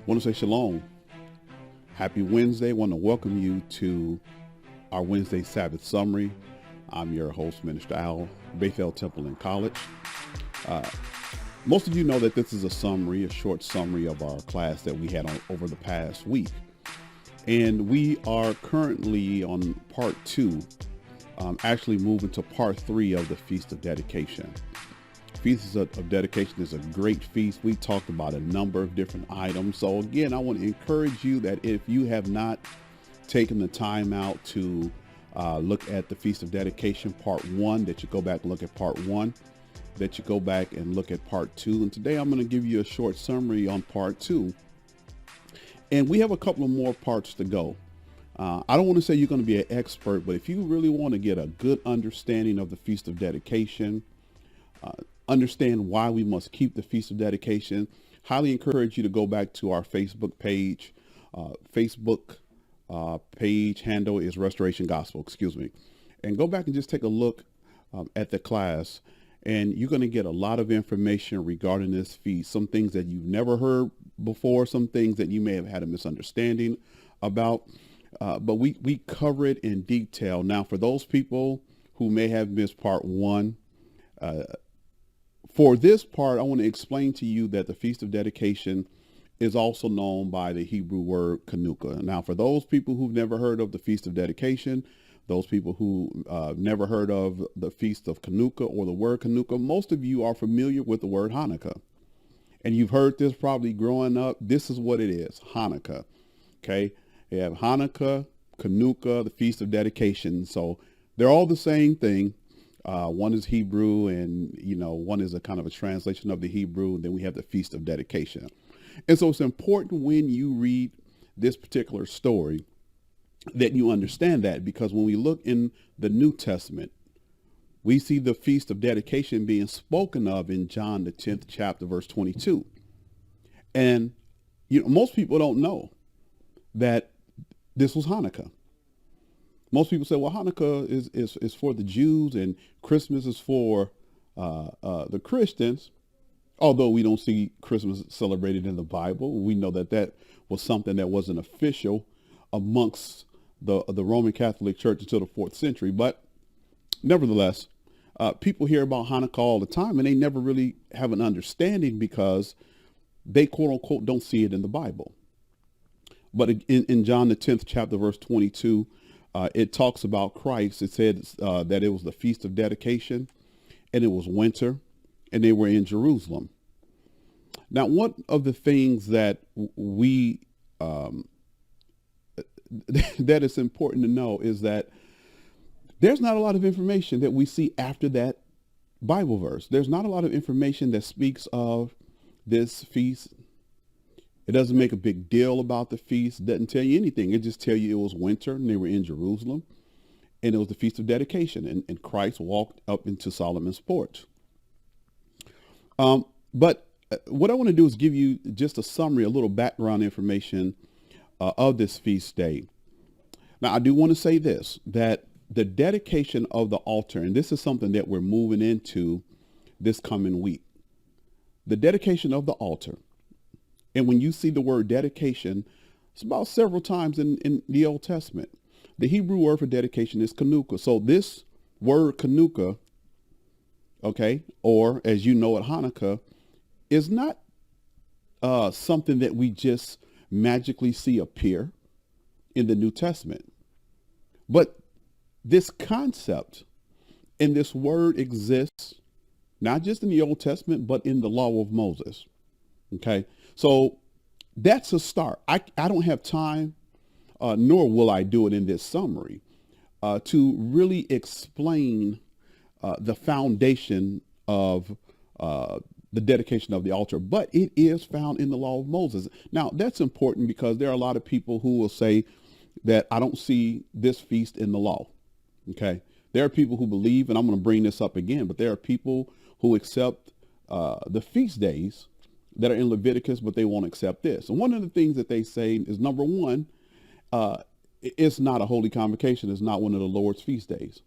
Want to say shalom. Happy Wednesday. Want to welcome you to our Wednesday Sabbath summary. I'm your host, Minister Al, Bethel Temple and College. Most of you know that this is a short summary of our class that we had over the past week. And we are currently on part 2, actually moving to part 3 of the Feast of Dedication. Feast of Dedication is a great feast. We talked about a number of different items. So again, I want to encourage you that if you have not taken the time out to look at the Feast of Dedication part 1, that you go back and look at part 1, that you go back and look at part 2. And today I'm going to give you a short summary on part 2. And we have a couple of more parts to go. I don't want to say you're going to be an expert, but if you really want to get a good understanding of the Feast of Dedication, understand why we must keep the Feast of Dedication, highly encourage you to go back to our Facebook page. Page handle is Restoration Gospel, and go back and just take a look at the class, and you're going to get a lot of information regarding this feast, some things that you've never heard before, some things that you may have had a misunderstanding about, but we cover it in detail. Now, for those people who may have missed part 1, for this part, I want to explain to you that the Feast of Dedication is also known by the Hebrew word Chanukah. Now, for those people who've never heard of the Feast of Dedication, those people who never heard of the Feast of Chanukah or the word Chanukah, most of you are familiar with the word Hanukkah. And you've heard this probably growing up. This is what it is, Hanukkah. Okay, you have Hanukkah, Chanukah, the Feast of Dedication. So they're all the same thing. One is Hebrew, and one is a kind of a translation of the Hebrew, and then we have the Feast of Dedication. And so it's important when you read this particular story that you understand that, because when we look in the New Testament, we see the Feast of Dedication being spoken of in John the 10th chapter, verse 22. And most people don't know that this was Hanukkah. Most people say, well, Hanukkah is for the Jews and Christmas is for the Christians. Although we don't see Christmas celebrated in the Bible, we know that was something that wasn't official amongst the Roman Catholic Church until the 4th century. But nevertheless, people hear about Hanukkah all the time, and they never really have an understanding because they, quote unquote, don't see it in the Bible. But in John the 10th chapter, verse 22, it talks about Christ. It said that it was the Feast of Dedication, and it was winter, and they were in Jerusalem. Now, one of the things that we that is important to know is that there's not a lot of information that we see after that Bible verse. There's not a lot of information that speaks of this feast. It doesn't make a big deal about the feast. It doesn't tell you anything. It just tells you it was winter and they were in Jerusalem, and it was the Feast of Dedication, and Christ walked up into Solomon's porch. But what I want to do is give you just a summary, a little background information of this feast day. Now, I do want to say this, that the dedication of the altar, and this is something that we're moving into this coming week, the dedication of the altar. And when you see the word dedication, it's about several times in the Old Testament. The Hebrew word for dedication is Chanukah. So this word Chanukah, okay, or as you know at Hanukkah, is not something that we just magically see appear in the New Testament. But this concept and this word exists not just in the Old Testament, but in the law of Moses. Okay, so that's a start. I don't have time, nor will I do it in this summary, to really explain the foundation of the dedication of the altar, but it is found in the law of Moses. Now, that's important because there are a lot of people who will say that I don't see this feast in the law. Okay, there are people who believe, and I'm going to bring this up again, but there are people who accept the feast days that are in Leviticus, but they won't accept this. And one of the things that they say is, number one, it's not a holy convocation. It's not one of the Lord's feast days.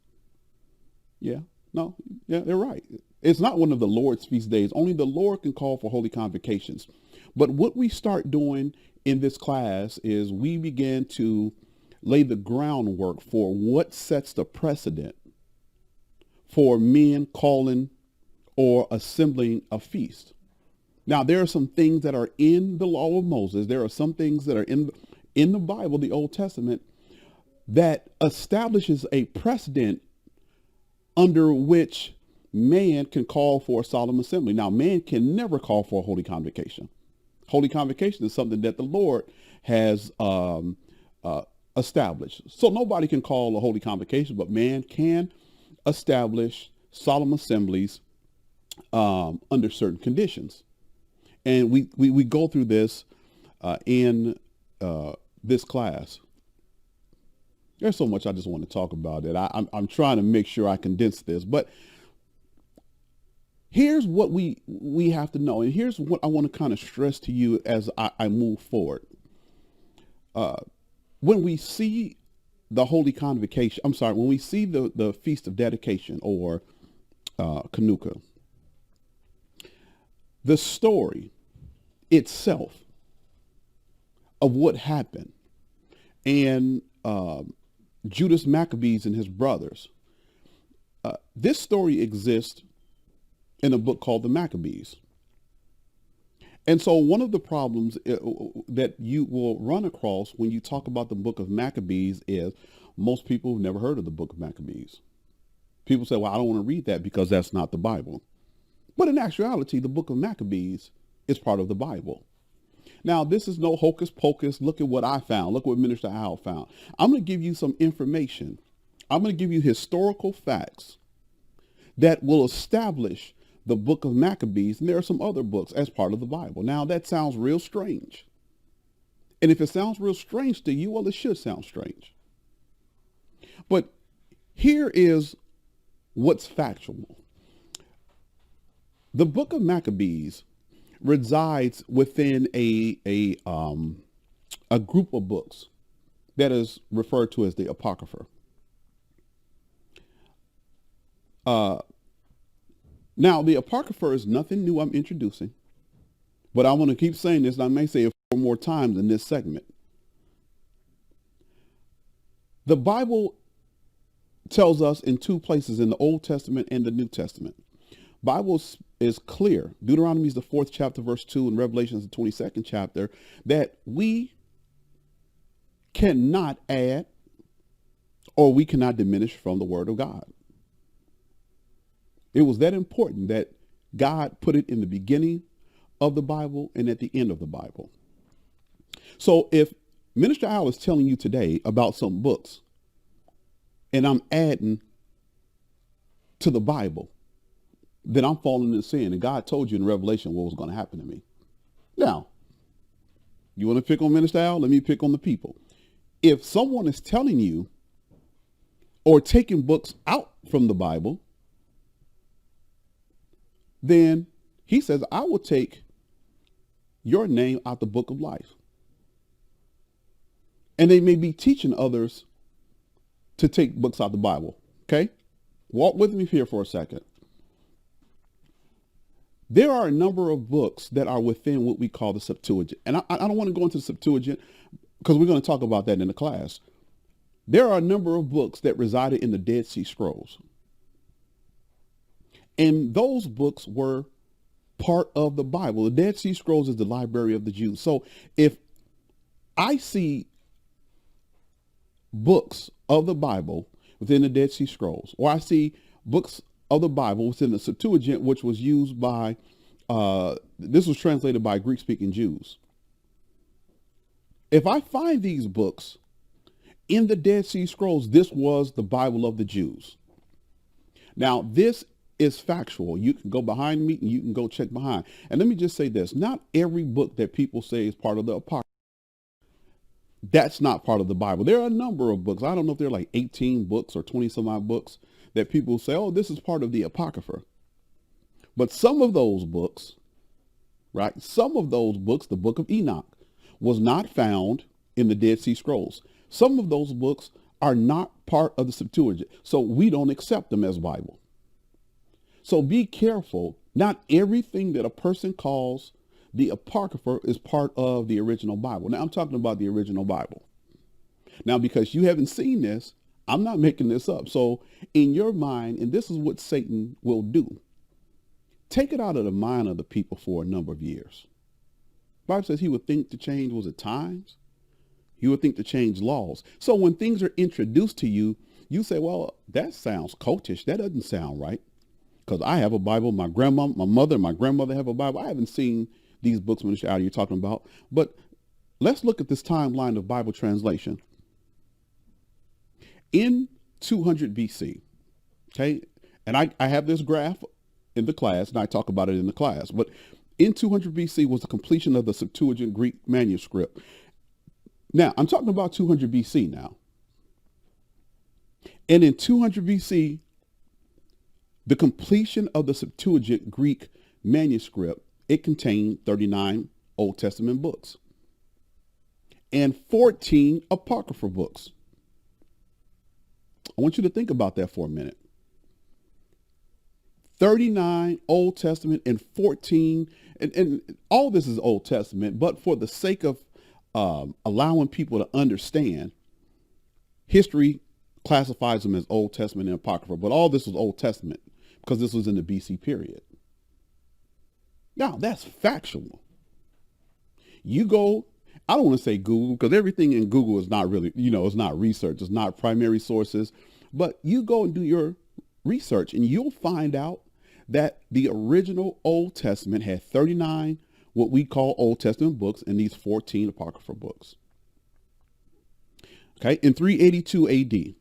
Yeah, no, yeah, they're right. It's not one of the Lord's feast days. Only the Lord can call for holy convocations. But what we start doing in this class is we begin to lay the groundwork for what sets the precedent for men calling or assembling a feast. Now, there are some things that are in the law of Moses. There are some things that are in the Bible, the Old Testament, that establishes a precedent under which man can call for a solemn assembly. Now, man can never call for a holy convocation. Holy convocation is something that the Lord has established. So nobody can call a holy convocation, but man can establish solemn assemblies under certain conditions. And we go through this in this class. There's so much I just want to talk about it. I'm trying to make sure I condense this, but here's what we have to know. And here's what I want to kind of stress to you as I move forward. When we see the Holy Convocation, when we see the Feast of Dedication or Chanukah, the story itself of what happened and Judas Maccabees and his brothers, this story exists in a book called the Maccabees. And so one of the problems that you will run across when you talk about the book of Maccabees is most people have never heard of the book of Maccabees. People say, well, I don't want to read that because that's not the Bible. But in actuality, the book of Maccabees is part of the Bible. Now, this is no hocus pocus. Look at what I found. Look what Minister Al found. I'm going to give you some information. I'm going to give you historical facts that will establish the book of Maccabees. And there are some other books as part of the Bible. Now, that sounds real strange. And if it sounds real strange to you, well, it should sound strange. But here is what's factual. The book of Maccabees resides within a group of books that is referred to as the Apocrypha. Now, the Apocrypha is nothing new I'm introducing, but I want to keep saying this, and I may say it 4 more times in this segment. The Bible tells us in 2 places in the Old Testament and the New Testament. Bible is clear. Deuteronomy is the 4th chapter, verse 2, and Revelation is the 22nd chapter, that we cannot add or we cannot diminish from the word of God. It was that important that God put it in the beginning of the Bible and at the end of the Bible. So if Minister Al is telling you today about some books and I'm adding to the Bible, then I'm falling into sin. And God told you in Revelation what was going to happen to me. Now, you want to pick on Minister Al? Let me pick on the people. If someone is telling you or taking books out from the Bible, then he says, I will take your name out the book of life. And they may be teaching others to take books out the Bible. Okay? Walk with me here for a second. There are a number of books that are within what we call the Septuagint. And I don't want to go into the Septuagint because we're going to talk about that in the class. There are a number of books that resided in the Dead Sea Scrolls. And those books were part of the Bible. The Dead Sea Scrolls is the library of the Jews. So if I see books of the Bible within the Dead Sea Scrolls, or I see books of the Bible within the Septuagint, which was used by, this was translated by Greek-speaking Jews. If I find these books in the Dead Sea Scrolls, this was the Bible of the Jews. Now, this is factual. You can go behind me and you can go check behind. And let me just say this, not every book that people say is part of the Apocrypha, that's not part of the Bible. There are a number of books. I don't know if they're like 18 books or 20 some odd books that people say, oh, this is part of the Apocrypha. But some of those books, right? Some of those books, the book of Enoch, was not found in the Dead Sea Scrolls. Some of those books are not part of the Septuagint. So we don't accept them as Bible. So be careful. Not everything that a person calls the Apocrypha is part of the original Bible. Now I'm talking about the original Bible. Now, because you haven't seen this, I'm not making this up. So in your mind, and this is what Satan will do, take it out of the mind of the people for a number of years. The Bible says he would think to change, was it times? He would think to change laws. So when things are introduced to you, you say, well, that sounds cultish. That doesn't sound right. Because I have a Bible. My grandma, my mother, my grandmother have a Bible. I haven't seen these books, Minister Al, you're talking about. But let's look at this timeline of Bible translation. In 200 BC, okay, and I have this graph in the class, and I talk about it in the class, but in 200 BC was the completion of the Septuagint Greek manuscript. Now, I'm talking about 200 BC now. And in 200 BC, the completion of the Septuagint Greek manuscript, it contained 39 Old Testament books and 14 Apocryphal books. I want you to think about that for a minute. 39 Old Testament and 14, and all this is Old Testament, but for the sake of allowing people to understand, history classifies them as Old Testament and Apocrypha, but all this was Old Testament because this was in the BC period. Now, that's factual. You go, I don't want to say Google because everything in Google is not really, it's not research. It's not primary sources. But you go and do your research and you'll find out that the original Old Testament had 39 what we call Old Testament books and these 14 Apocryphal books. Okay, in 382 AD.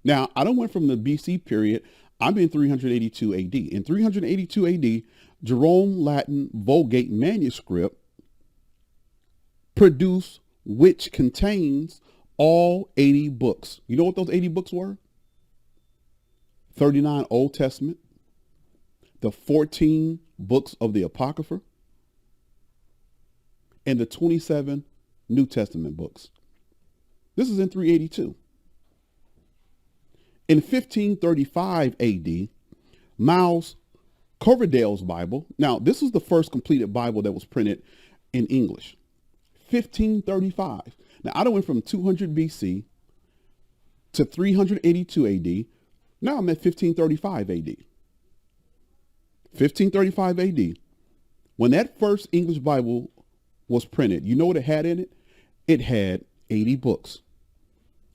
Now, I don't went from the BC period. I'm in 382 AD. In 382 AD, Jerome Latin Vulgate manuscript produced, which contains all 80 books. You know what those 80 books were? 39 Old Testament, the 14 books of the Apocrypha, and the 27 New Testament books. This is in 382. In 1535 AD, Miles Coverdale's Bible. Now, this was the first completed Bible that was printed in English. 1535. Now, I went from 200 BC to 382 AD. Now I'm at 1535 AD. 1535 AD. When that first English Bible was printed, you know what it had in it? It had 80 books.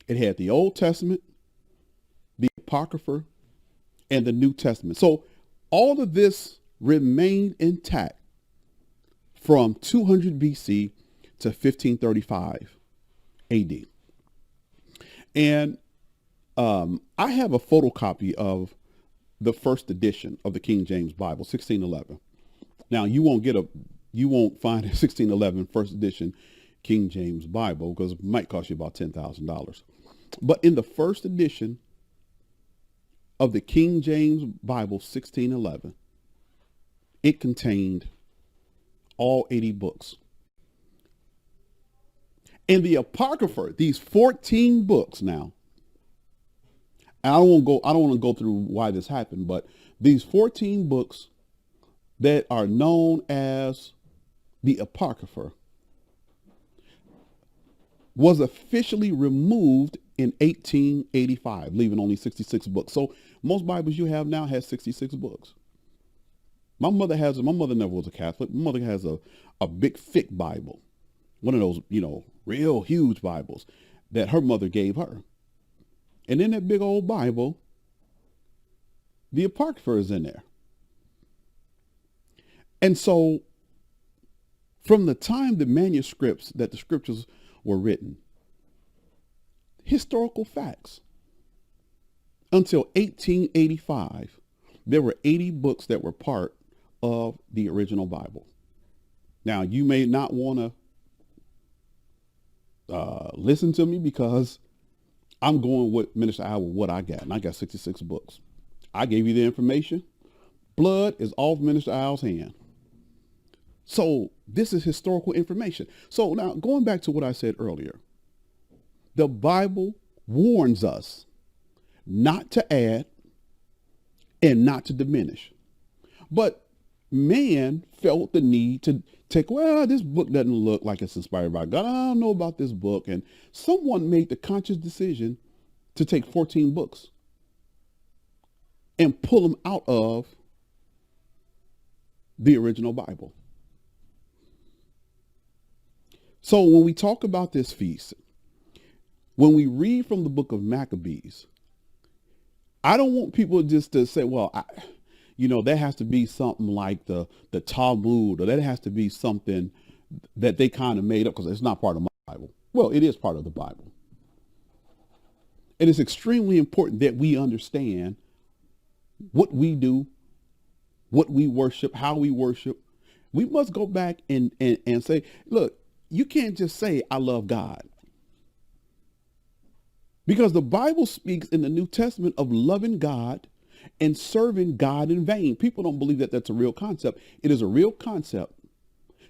It had the Old Testament, the Apocrypha, and the New Testament. So all of this remained intact from 200 BC to 1535 AD. And I have a photocopy of the first edition of the King James Bible, 1611. Now you won't find a 1611 first edition King James Bible because it might cost you about $10,000. But in the first edition of the King James Bible, 1611, it contained all 80 books. And the Apocrypha, these 14 books now, and I don't want to go through why this happened, but these 14 books that are known as the Apocrypha was officially removed in 1885, leaving only 66 books. So most Bibles you have now has 66 books. My mother never was a Catholic. My mother has a big thick Bible, one of those, real huge Bibles that her mother gave her. And in that big old Bible, the Apocrypha is in there. And so from the time the manuscripts that the scriptures were written, historical facts, until 1885, there were 80 books that were part of the original Bible. Now, you may not want to listen to me because I'm going with Minister Al with what I got, and I got 66 books. I gave you the information. Blood is off Minister Al's hand. So this is historical information. So now going back to what I said earlier, the Bible warns us not to add and not to diminish. But man felt the need to take, well, this book doesn't look like it's inspired by God. I don't know about this book. And someone made the conscious decision to take 14 books and pull them out of the original Bible. So when we talk about this feast, when we read from the book of Maccabees, I don't want people just to say, well, that has to be something like the Talmud, or that has to be something that they kind of made up because it's not part of my Bible. Well, it is part of the Bible. And it's extremely important that we understand what we do, what we worship, how we worship. We must go back and say, look, you can't just say, I love God. Because the Bible speaks in the New Testament of loving God and serving God in vain. People don't believe that that's a real concept. It is a real concept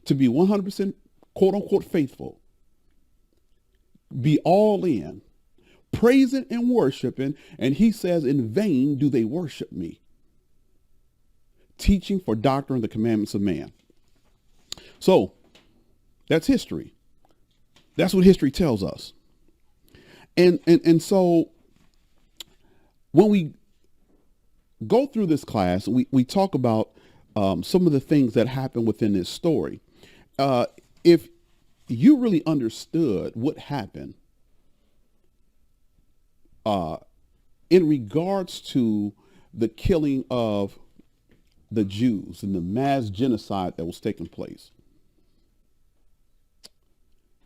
to be 100% quote unquote faithful, be all in, praising and worshiping. And he says, in vain do they worship me, teaching for doctrine the commandments of man. So that's history. That's what history tells us. And so when we go through this class, we talk about some of the things that happen within this story. If you really understood what happened in regards to the killing of the Jews and the mass genocide that was taking place,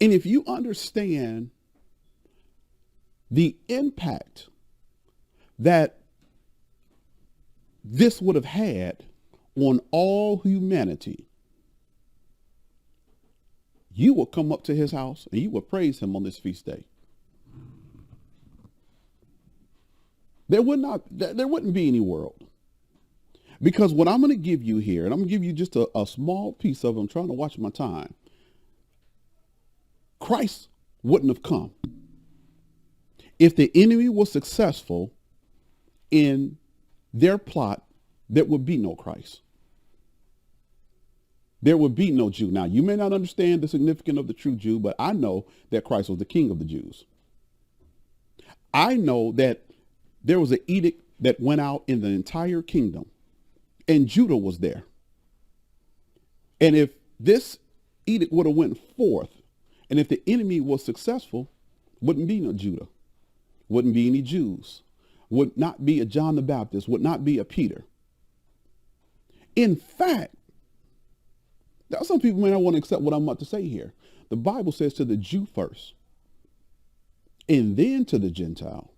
and if you understand the impact that this would have had on all humanity, you will come up to his house and you will praise him on this feast day. There wouldn't be any world. Because what I'm going to give you here, and I'm going to give you just a small piece of it, I'm trying to watch my time. Christ wouldn't have come if the enemy was successful in their plot. There would be no Christ. There would be no Jew. Now, you may not understand the significance of the true Jew, but I know that Christ was the king of the Jews. I know that there was an edict that went out in the entire kingdom, and Judah was there. And if this edict would have went forth, and if the enemy was successful, wouldn't be no Judah, wouldn't be any Jews, would not be a John the Baptist, would not be a Peter. In fact, now some people may not want to accept what I'm about to say here. The Bible says to the Jew first, and then to the Gentile.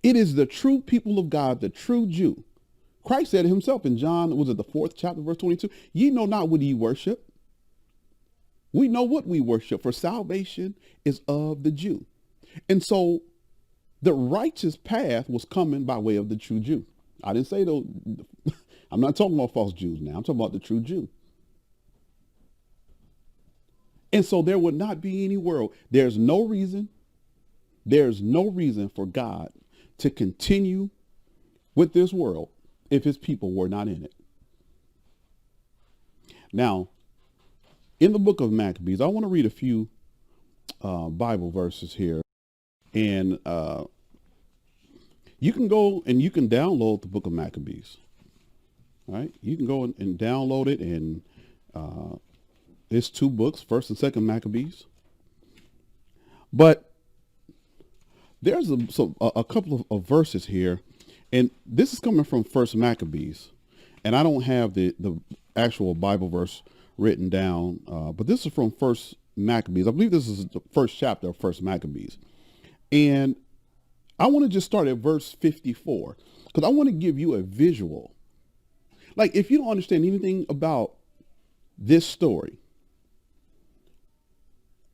It is the true people of God, the true Jew. Christ said it himself in John, was it the 4th chapter, verse 22? Ye know not what ye worship. We know what we worship, for salvation is of the Jew. And so the righteous path was coming by way of the true Jew. I didn't say though, I'm not talking about false Jews now. I'm talking about the true Jew. And so there would not be any world. There's no reason for God to continue with this world if his people were not in it. Now, in the book of Maccabees, I want to read a few Bible verses here. And you can go and you can download the book of Maccabees. All right? You can go and download it. And it's 2 books, 1st and 2nd Maccabees. But there's a couple of verses here. And this is coming from 1st Maccabees. And I don't have the actual Bible verse written down, but this is from 1st Maccabees. I believe this is the 1st chapter of 1st Maccabees. And I want to just start at verse 54 because I want to give you a visual. Like, if you don't understand anything about this story,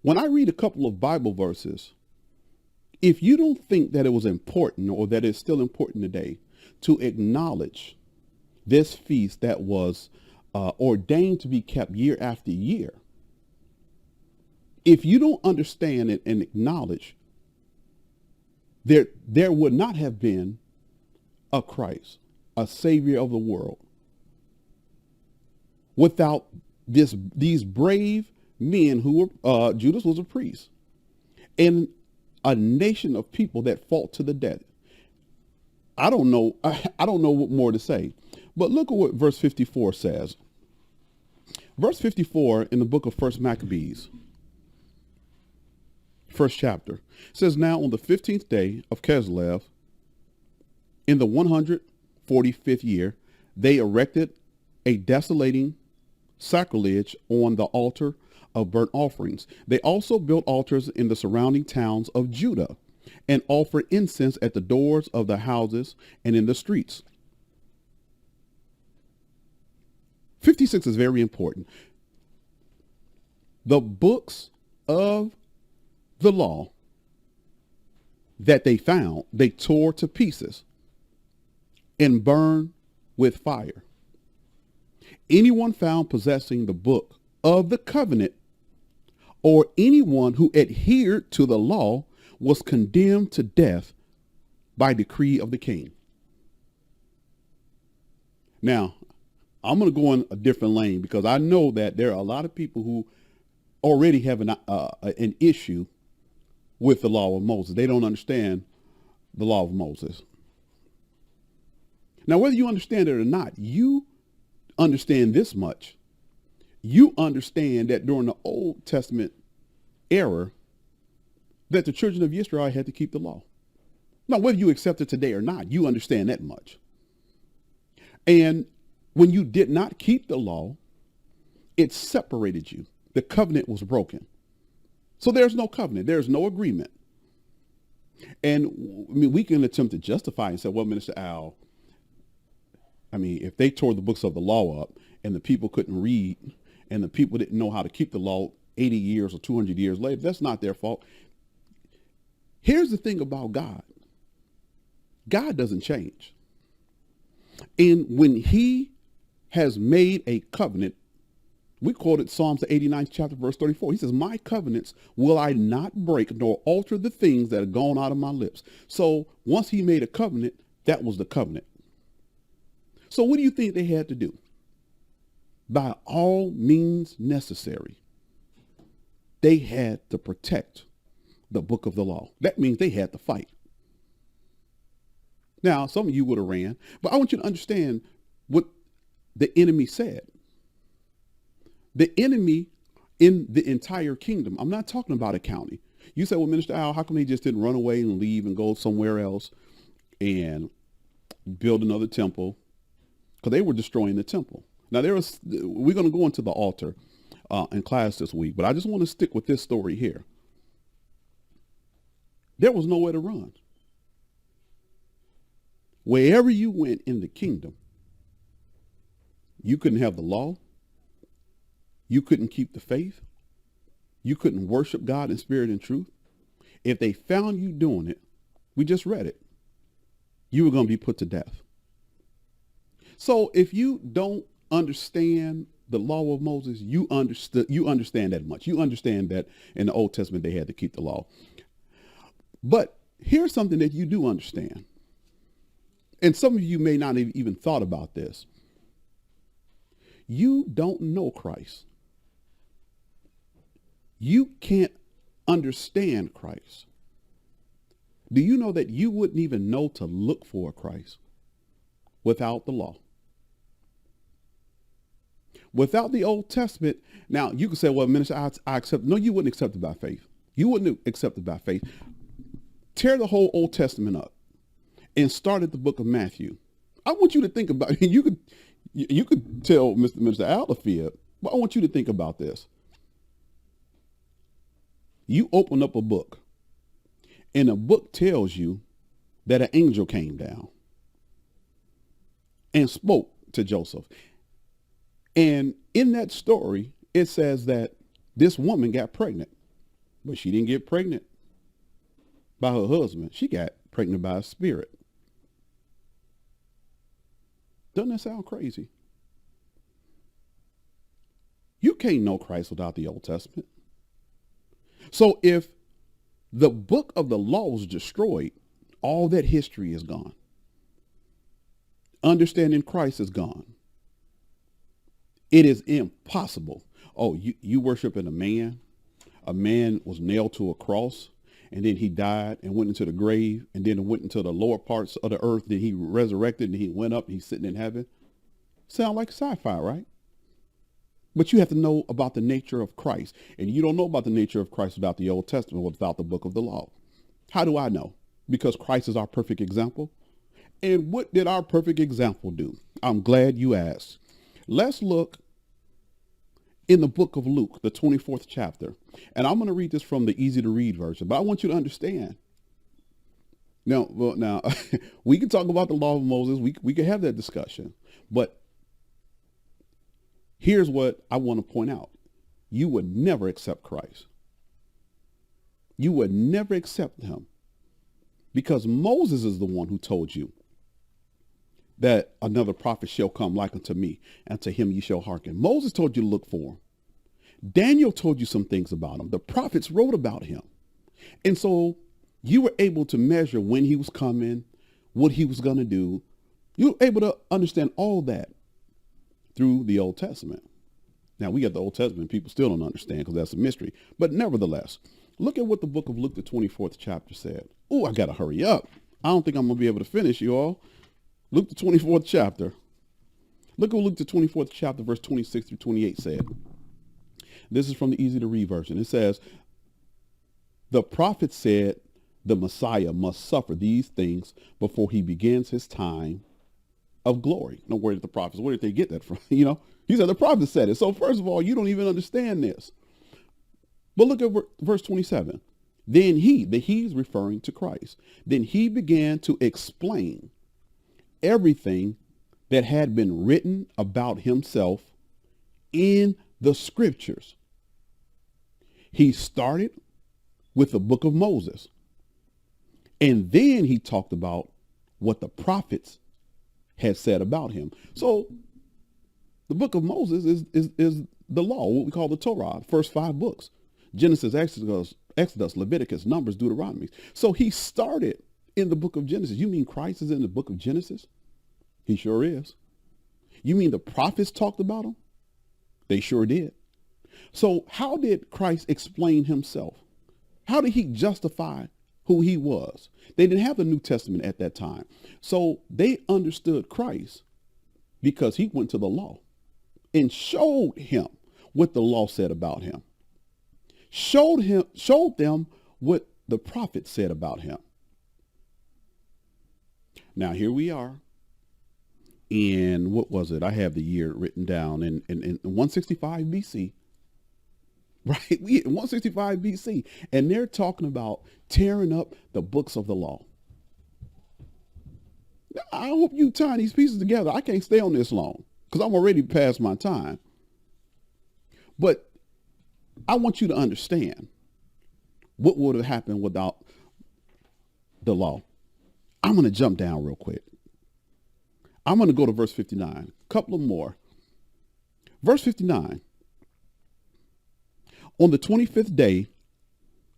when I read a couple of Bible verses, if you don't think that it was important or that it's still important today to acknowledge this feast that was ordained to be kept year after year, if you don't understand it and acknowledge there would not have been a Christ, a savior of the world, without these brave men who were, Judas was a priest, and a nation of people that fought to the death. I don't know. I don't know what more to say. But look at what verse 54 says. Verse 54 in the book of First Maccabees, first chapter, says, now on the 15th day of Kislev, in the 145th year, they erected a desolating sacrilege on the altar of burnt offerings. They also built altars in the surrounding towns of Judah and offered incense at the doors of the houses and in the streets. 56 is very important. The books of the law that they found, they tore to pieces and burned with fire. Anyone found possessing the book of the covenant or anyone who adhered to the law was condemned to death by decree of the king. Now, I'm going to go in a different lane because I know that there are a lot of people who already have an issue with the law of Moses. They don't understand the law of Moses. Now, whether you understand it or not, you understand this much. You understand that during the Old Testament era, that the children of Israel had to keep the law. Now, whether you accept it today or not, you understand that much. And when you did not keep the law, it separated you. The covenant was broken. So there's no covenant. There's no agreement. And I mean, we can attempt to justify and say, well, Minister Al, I mean, if they tore the books of the law up and the people couldn't read and the people didn't know how to keep the law 80 years or 200 years later, that's not their fault. Here's the thing about God. God doesn't change. And when he has made a covenant, we quoted Psalms the 89th chapter, verse 34. He says, my covenants will I not break nor alter the things that have gone out of my lips. So once he made a covenant, that was the covenant. So what do you think they had to do? By all means necessary, they had to protect the book of the law. That means they had to fight. Now, some of you would have ran, but I want you to understand what the enemy said. The enemy in the entire kingdom, I'm not talking about a county. You say, well, Minister Al, how come they just didn't run away and leave and go somewhere else and build another temple? Because they were destroying the temple. Now, we're going to go into the altar in class this week, but I just want to stick with this story here. There was nowhere to run. Wherever you went in the kingdom, you couldn't have the law. You couldn't keep the faith. You couldn't worship God in spirit and truth. If they found you doing it, we just read it, you were going to be put to death. So if you don't understand the law of Moses, you understand that much. You understand that in the Old Testament, they had to keep the law. But here's something that you do understand. And some of you may not have even thought about this. You don't know Christ. You can't understand Christ. Do you know that you wouldn't even know to look for Christ without the law? Without the Old Testament, now you could say, well, Minister, I accept. No, you wouldn't accept it by faith. You wouldn't accept it by faith. Tear the whole Old Testament up and start at the book of Matthew. I want you to think about it. You could tell Mr. Minister Al to fib, but I want you to think about this. You open up a book, and a book tells you that an angel came down and spoke to Joseph. And in that story, it says that this woman got pregnant, but she didn't get pregnant by her husband. She got pregnant by a spirit. Doesn't that sound crazy? You can't know Christ without the Old Testament. So if the book of the law was destroyed, all that history is gone. Understanding Christ is gone. It is impossible. Oh, you worshiping a man? A man was nailed to a cross, and then he died and went into the grave, and then went into the lower parts of the earth. Then he resurrected, and he went up, and he's sitting in heaven. Sound like sci-fi, right? But you have to know about the nature of Christ. And you don't know about the nature of Christ without the Old Testament, without the book of the law. How do I know? Because Christ is our perfect example. And what did our perfect example do? I'm glad you asked. Let's look in the book of Luke, the 24th chapter. And I'm going to read this from the easy to read version, but I want you to understand. Now, we can talk about the law of Moses. We can have that discussion. But here's what I want to point out. You would never accept Christ. You would never accept him, because Moses is the one who told you that another prophet shall come like unto me, and to him ye shall hearken. Moses told you to look for him. Daniel told you some things about him. The prophets wrote about him. And so you were able to measure when he was coming, what he was going to do. You were able to understand all that through the Old Testament. Now, we got the Old Testament. People still don't understand because that's a mystery. But nevertheless, look at what the book of Luke, the 24th chapter said. Oh, I got to hurry up. I don't think I'm going to be able to finish, you all. Luke, the 24th chapter. Look at Luke, the 24th chapter, verse 26 through 28 said. This is from the easy to read version. It says, the prophet said the Messiah must suffer these things before he begins his time of glory. Now, where did the prophets, where did they get that from? He said the prophet said it. So first of all, you don't even understand this. But look at verse 27. Then he's referring to Christ. Then he began to explain everything that had been written about himself in the scriptures. He started with the book of Moses. And then he talked about what the prophets had said about him. So the book of Moses is the law, what we call the Torah, the first 5 books. Genesis, Exodus, Leviticus, Numbers, Deuteronomy. So he started in the book of Genesis. You mean Christ is in the book of Genesis? He sure is. You mean the prophets talked about him? They sure did. So how did Christ explain himself? How did he justify who he was? They didn't have the New Testament at that time. So they understood Christ because he went to the law and showed him what the law said about him. Showed them what the prophet said about him. Now here we are. In what was it? I have the year written down in 165 BC. Right? We in 165 BC. And they're talking about tearing up the books of the law. Now, I hope you tie these pieces together. I can't stay on this long because I'm already past my time. But I want you to understand what would have happened without the law. I'm going to jump down real quick. I'm going to go to verse 59. A couple of more. Verse 59. On the 25th day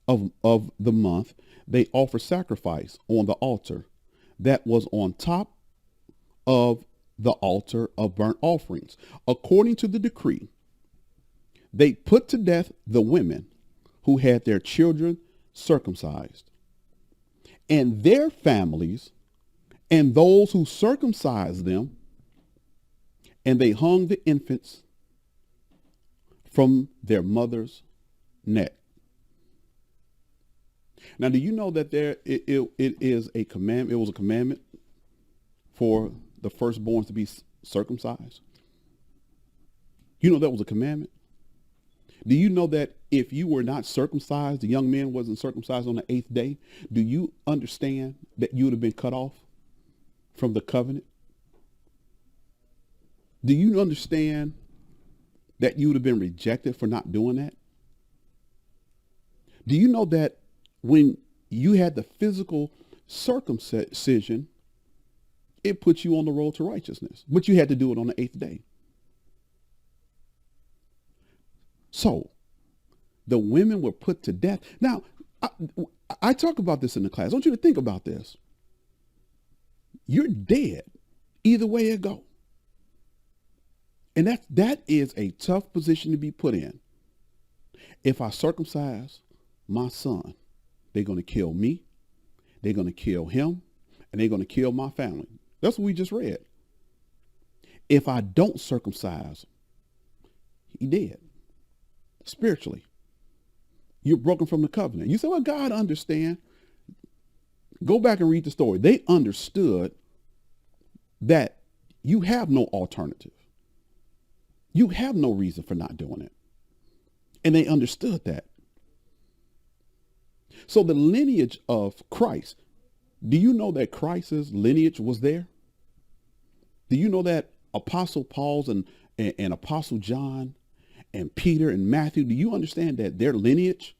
of the month, they offer sacrifice on the altar that was on top of the altar of burnt offerings. According to the decree, they put to death the women who had their children circumcised, and their families, and those who circumcised them, and they hung the infants from their mother's neck. Now, do you know that it is a commandment? It was a commandment for the firstborn to be circumcised. You know that was a commandment. Do you know that if you were not circumcised, the young man wasn't circumcised on the 8th day? Do you understand that you would have been cut off from the covenant? Do you understand that you would have been rejected for not doing that? Do you know that when you had the physical circumcision, it put you on the road to righteousness, but you had to do it on the 8th day? So the women were put to death. Now, I talk about this in the class. I want you to think about this. You're dead either way it go. And that is a tough position to be put in. If I circumcise my son, they're going to kill me, they're going to kill him, and they're going to kill my family. That's what we just read. If I don't circumcise, he dead. Spiritually. You're broken from the covenant. You say, well, God understand. Go back and read the story. They understood that you have no alternative. You have no reason for not doing it. And they understood that. So the lineage of Christ, do you know that Christ's lineage was there? Do you know that Apostle Paul's and Apostle John and Peter and Matthew, do you understand that their lineage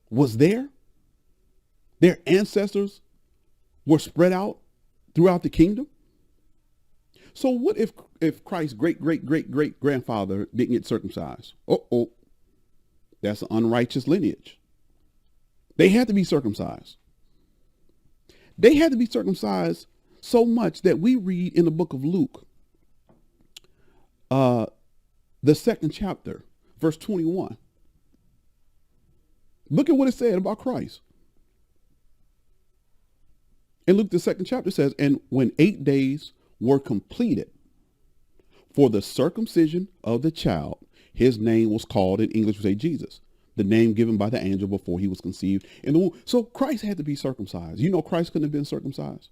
was there? Their ancestors were spread out throughout the kingdom? So what if Christ's great grandfather didn't get circumcised? That's an unrighteous lineage. They had to be circumcised. They had to be circumcised so much that we read in the book of Luke, the 2nd chapter, verse 21. Look at what it said about Christ. In Luke, the 2nd chapter says, and when 8 days were completed for the circumcision of the child, his name was called, in English we say Jesus, the name given by the angel before he was conceived in the womb. So Christ had to be circumcised. You know, Christ couldn't have been circumcised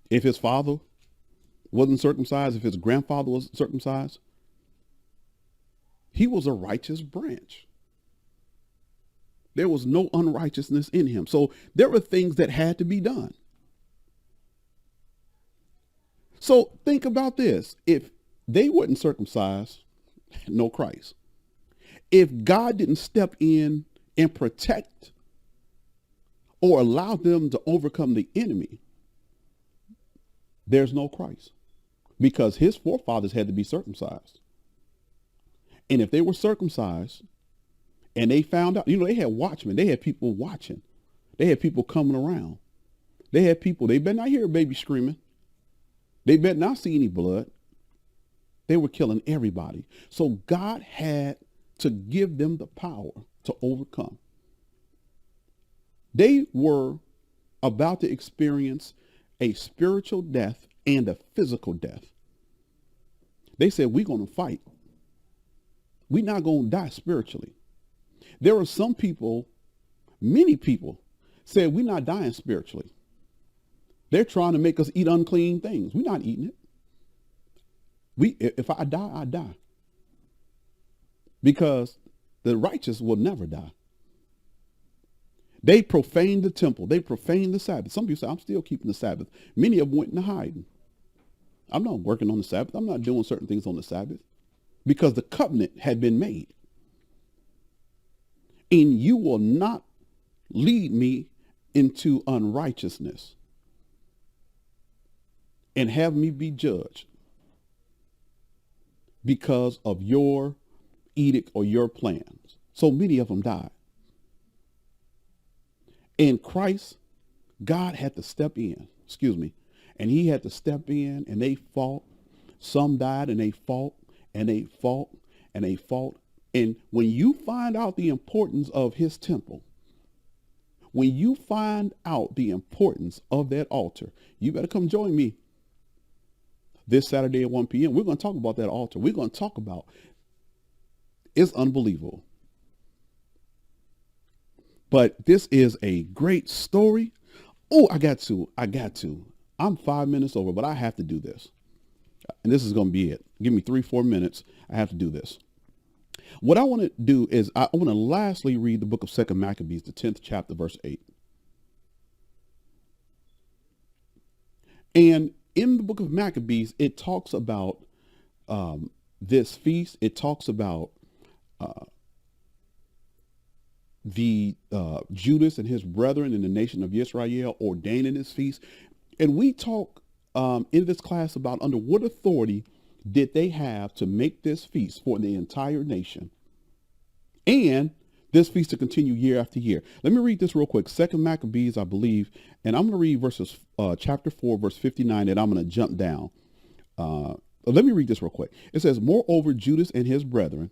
if his father wasn't circumcised, if his grandfather was circumcised. He was a righteous branch. There was no unrighteousness in him. So there were things that had to be done. So think about this. If they weren't circumcised, no Christ. If God didn't step in and protect or allow them to overcome the enemy, there's no Christ, because his forefathers had to be circumcised. And if they were circumcised and they found out, they had watchmen, they had people watching, they had people coming around, they had people, they better not hear a baby screaming, they better not see any blood. They were killing everybody. So God had to give them the power to overcome. They were about to experience a spiritual death and a physical death. They said, we're going to fight. We're not going to die spiritually. There are some people, many people, said we're not dying spiritually. They're trying to make us eat unclean things. We're not eating it. If I die, I die. Because the righteous will never die. They profaned the temple. They profaned the Sabbath. Some people say, I'm still keeping the Sabbath. Many of them went into hiding. I'm not working on the Sabbath. I'm not doing certain things on the Sabbath, because the covenant had been made. And you will not lead me into unrighteousness and have me be judged because of your edict or your plans. So many of them died. And Christ, God had to step in, and he had to step in, and they fought. Some died, and they fought, and they fought, and they fought. And when you find out the importance of his temple, when you find out the importance of that altar, you better come join me this Saturday at 1 p.m. We're going to talk about that altar. We're going to talk about, it's unbelievable. But this is a great story. Oh, I got to. I'm 5 minutes over, but I have to do this. And this is going to be it. Give me 3-4 minutes. I have to do this. What I want to do is I want to lastly read the book of 2 Maccabees, the 10th chapter, verse 8. And in the book of Maccabees, it talks about this feast. It talks about the Judas and his brethren in the nation of Israel ordaining this feast. And we talk in this class about under what authority did they have to make this feast for the entire nation, and this feast to continue year after year. Let me read this real quick. 2 Maccabees, I believe, and I'm going to read chapter 4, verse 59, and I'm going to jump down Let me read this real quick. It says, moreover, Judas and his brethren,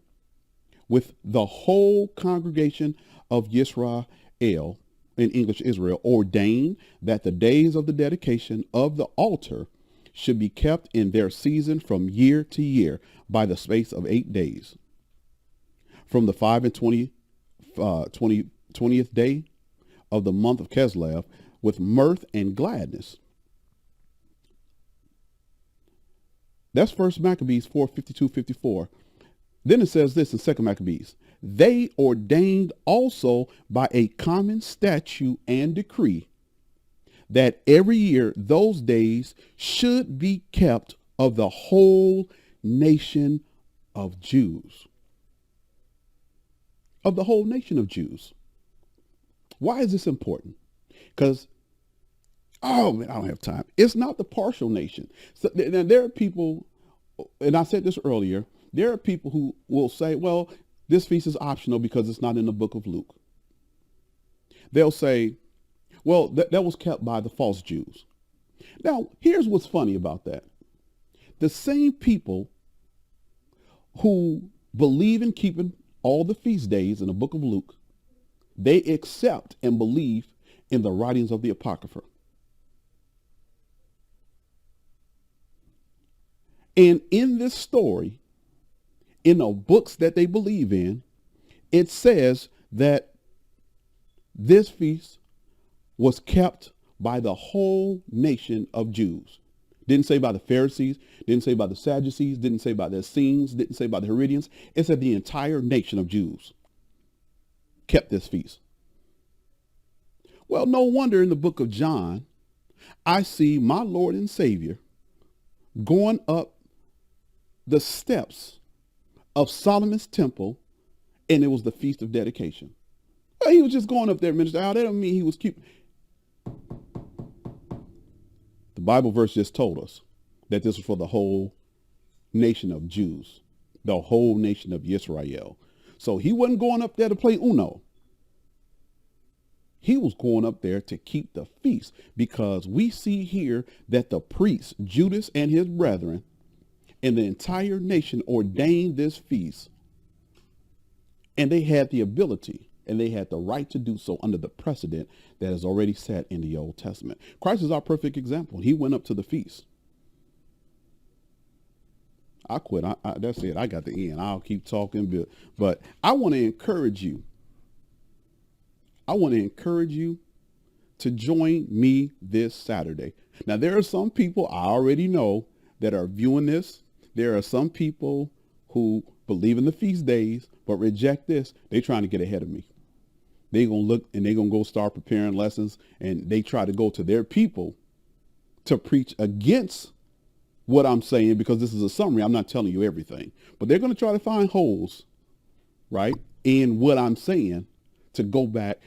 with the whole congregation of Yisrael, in English Israel, ordained that the days of the dedication of the altar should be kept in their season from year to year by the space of 8 days, from the 20th day of the month of Keslev, with mirth and gladness. That's First Maccabees 4:52-54. Then it says this in Second Maccabees. They ordained also by a common statute and decree that every year those days should be kept of the whole nation of Jews. Of the whole nation of Jews. Why is this important? Because, oh man, I don't have time. It's not the partial nation. So, now there are people, and I said this earlier, there are people who will say, well, this feast is optional because it's not in the book of Luke. They'll say, well, that was kept by the false Jews. Now, here's what's funny about that. The same people who believe in keeping all the feast days in the book of Luke, they accept and believe in the writings of the Apocrypha. And in this story, in the books that they believe in, it says that this feast was kept by the whole nation of Jews. Didn't say by the Pharisees, didn't say by the Sadducees, didn't say by the Essenes, didn't say by the Herodians. It said the entire nation of Jews kept this feast. Well, no wonder in the book of John, I see my Lord and Savior going up the steps of Solomon's temple, and it was the Feast of Dedication. Well, he was just going up there, Minister Al. That don't mean he was keeping. The Bible verse just told us that this was for the whole nation of Jews, the whole nation of Israel. So he wasn't going up there to play Uno. He was going up there to keep the feast, because we see here that the priests, Judas and his brethren, and the entire nation ordained this feast, and they had the ability and they had the right to do so under the precedent that is already set in the Old Testament. Christ is our perfect example. He went up to the feast. I quit. That's it. I got the end. I'll keep talking, but I want to encourage you. I want to encourage you to join me this Saturday. Now, there are some people I already know that are viewing this. There are some people who believe in the feast days, but reject this. They're trying to get ahead of me. They're going to look and they're going to go start preparing lessons, and they try to go to their people to preach against what I'm saying, because this is a summary. I'm not telling you everything, but they're going to try to find holes, right, in what I'm saying to go back.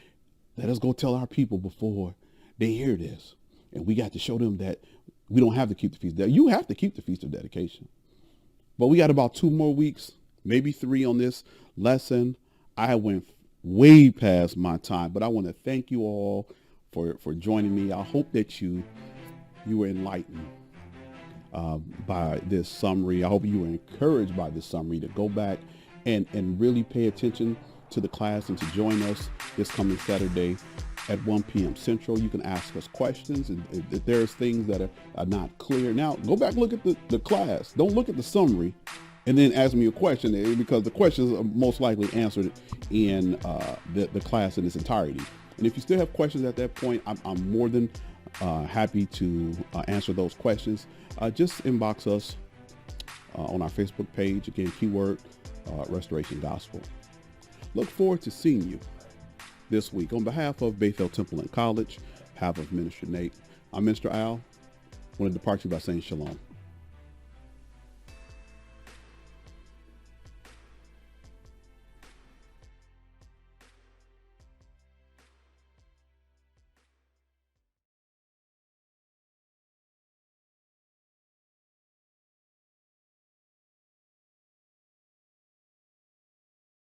Let us go tell our people before they hear this. And we got to show them that we don't have to keep the feast. You have to keep the Feast of Dedication. But we got about 2 more weeks, maybe 3 on this lesson. I went way past my time, but I want to thank you all for joining me. I hope that you were enlightened by this summary. I hope you were encouraged by this summary to go back and really pay attention to the class and to join us this coming Saturday at 1 p.m. Central. You can ask us questions, and if there's things that are not clear. Now, go back and look at the class. Don't look at the summary and then ask me a question, because the questions are most likely answered in the class in its entirety. And if you still have questions at that point, I'm more than happy to answer those questions. Just inbox us on our Facebook page. Again, keyword Restoration Gospel. Look forward to seeing you this week. On behalf of Bethel Temple and College, behalf of Minister Nate, I'm Mr. Al. I want to depart you by saying shalom.